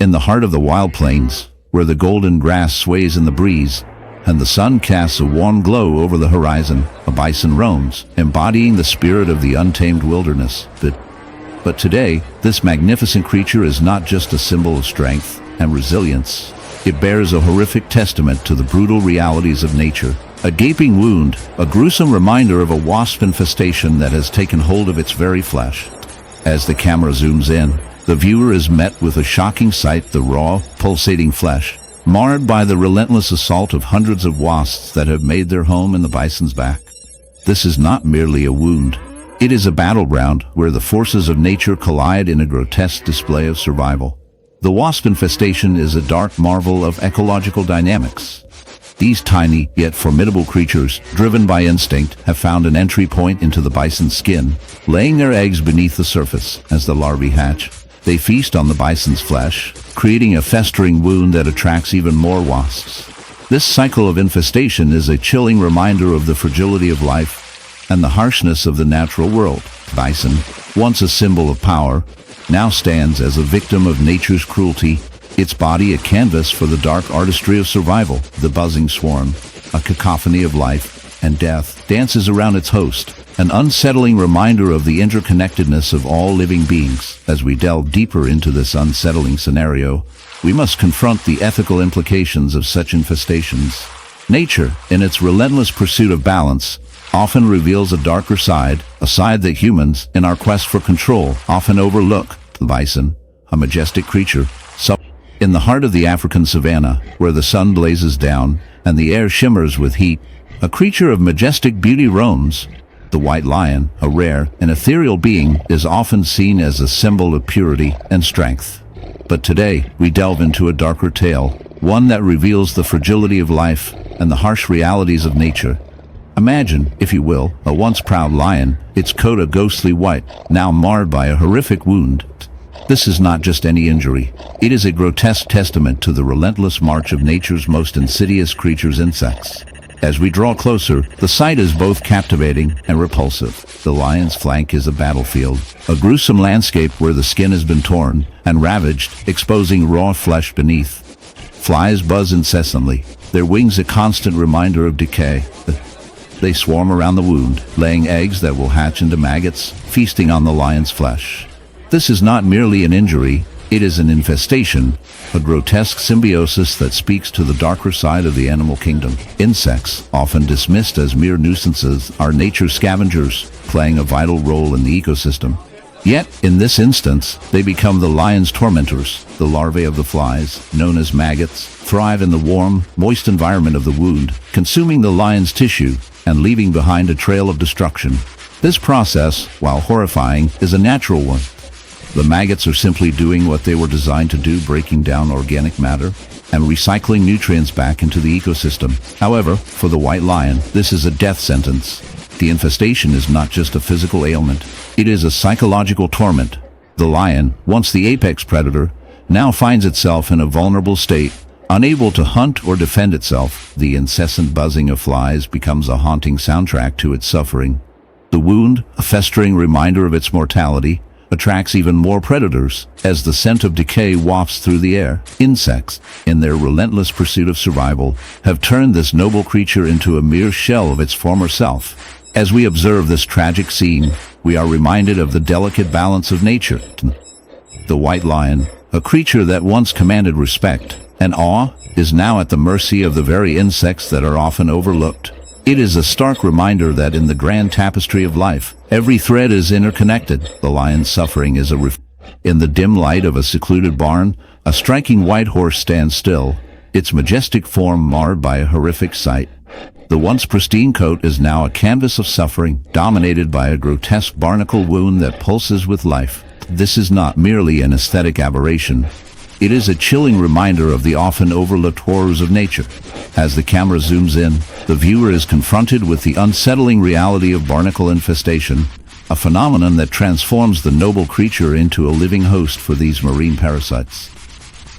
In the heart of the wild plains, where the golden grass sways in the breeze, and the sun casts a warm glow over the horizon, a bison roams, embodying the spirit of the untamed wilderness. But today, this magnificent creature is not just a symbol of strength and resilience. It bears a horrific testament to the brutal realities of nature. A gaping wound, a gruesome reminder of a wasp infestation that has taken hold of its very flesh. As the camera zooms in, the viewer is met with a shocking sight: the raw, pulsating flesh, marred by the relentless assault of hundreds of wasps that have made their home in the bison's back. This is not merely a wound. It is a battleground where the forces of nature collide in a grotesque display of survival. The wasp infestation is a dark marvel of ecological dynamics. These tiny yet formidable creatures, driven by instinct, have found an entry point into the bison's skin, laying their eggs beneath the surface. As the larvae hatch, they feast on the bison's flesh, creating a festering wound that attracts even more wasps. This cycle of infestation is a chilling reminder of the fragility of life and the harshness of the natural world. Bison, once a symbol of power, now stands as a victim of nature's cruelty, its body a canvas for the dark artistry of survival. The buzzing swarm, a cacophony of life and death, dances around its host, an unsettling reminder of the interconnectedness of all living beings. As we delve deeper into this unsettling scenario, we must confront the ethical implications of such infestations. Nature, in its relentless pursuit of balance, often reveals a darker side, a side that humans, in our quest for control, often overlook. The bison, a majestic creature, in the heart of the African savanna, where the sun blazes down and the air shimmers with heat, a creature of majestic beauty roams. The white lion, a rare and ethereal being, is often seen as a symbol of purity and strength. But today, we delve into a darker tale, one that reveals the fragility of life and the harsh realities of nature. Imagine, if you will, a once proud lion, its coat a ghostly white, now marred by a horrific wound. This is not just any injury. It is a grotesque testament to the relentless march of nature's most insidious creatures, insects. As we draw closer, the sight is both captivating and repulsive. The lion's flank is a battlefield, a gruesome landscape where the skin has been torn and ravaged, exposing raw flesh beneath. Flies buzz incessantly, their wings a constant reminder of decay. They swarm around the wound, laying eggs that will hatch into maggots, feasting on the lion's flesh. This is not merely an injury, it is an infestation, a grotesque symbiosis that speaks to the darker side of the animal kingdom. Insects, often dismissed as mere nuisances, are nature's scavengers, playing a vital role in the ecosystem. Yet, in this instance, they become the lion's tormentors. The larvae of the flies, known as maggots, thrive in the warm, moist environment of the wound, consuming the lion's tissue and leaving behind a trail of destruction. This process, while horrifying, is a natural one. The maggots are simply doing what they were designed to do, breaking down organic matter and recycling nutrients back into the ecosystem. However, for the white lion, this is a death sentence. The infestation is not just a physical ailment, it is a psychological torment. The lion, once the apex predator, now finds itself in a vulnerable state, unable to hunt or defend itself. The incessant buzzing of flies becomes a haunting soundtrack to its suffering. The wound, a festering reminder of its mortality, attracts even more predators as the scent of decay wafts through the air. Insects, in their relentless pursuit of survival, have turned this noble creature into a mere shell of its former self. As we observe this tragic scene, we are reminded of the delicate balance of nature. The white lion, a creature that once commanded respect and awe, is now at the mercy of the very insects that are often overlooked. It is a stark reminder that in the grand tapestry of life, every thread is interconnected. The lion's suffering is in the dim light of a secluded barn, a striking white horse stands still, its majestic form marred by a horrific sight. The once pristine coat is now a canvas of suffering, dominated by a grotesque barnacle wound that pulses with life. This is not merely an aesthetic aberration. It is a chilling reminder of the often overlooked horrors of nature. As the camera zooms in, the viewer is confronted with the unsettling reality of barnacle infestation, a phenomenon that transforms the noble creature into a living host for these marine parasites.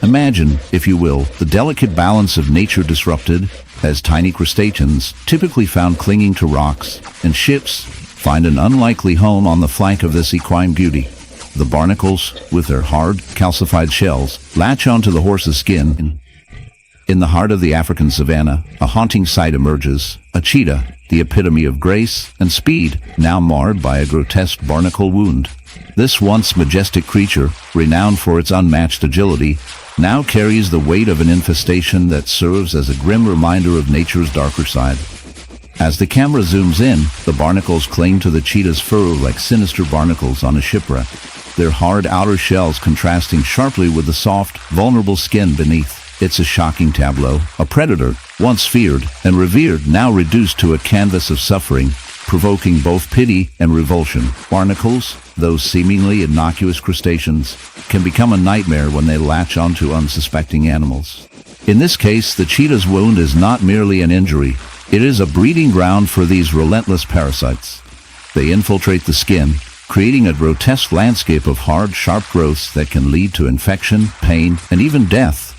Imagine, if you will, the delicate balance of nature disrupted as tiny crustaceans, typically found clinging to rocks and ships, find an unlikely home on the flank of this equine beauty. The barnacles, with their hard, calcified shells, latch onto the horse's skin. In the heart of the African savanna, a haunting sight emerges: a cheetah, the epitome of grace and speed, now marred by a grotesque barnacle wound. This once majestic creature, renowned for its unmatched agility, now carries the weight of an infestation that serves as a grim reminder of nature's darker side. As the camera zooms in, the barnacles cling to the cheetah's fur like sinister barnacles on a shipwreck, their hard outer shells contrasting sharply with the soft, vulnerable skin beneath. It's a shocking tableau. A predator, once feared and revered, now reduced to a canvas of suffering, provoking both pity and revulsion. Barnacles, those seemingly innocuous crustaceans, can become a nightmare when they latch onto unsuspecting animals. In this case, the cheetah's wound is not merely an injury. It is a breeding ground for these relentless parasites. They infiltrate the skin, creating a grotesque landscape of hard, sharp growths that can lead to infection, pain, and even death.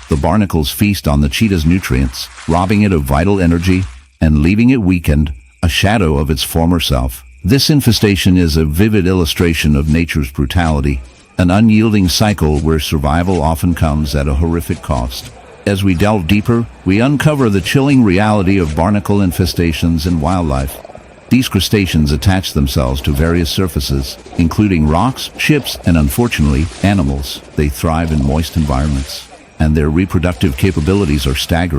The barnacles feast on the cheetah's nutrients, robbing it of vital energy and leaving it weakened, a shadow of its former self. This infestation is a vivid illustration of nature's brutality, an unyielding cycle where survival often comes at a horrific cost. As we delve deeper, we uncover the chilling reality of barnacle infestations in wildlife. These crustaceans attach themselves to various surfaces, including rocks, ships, and unfortunately, animals. They thrive in moist environments, and their reproductive capabilities are staggering.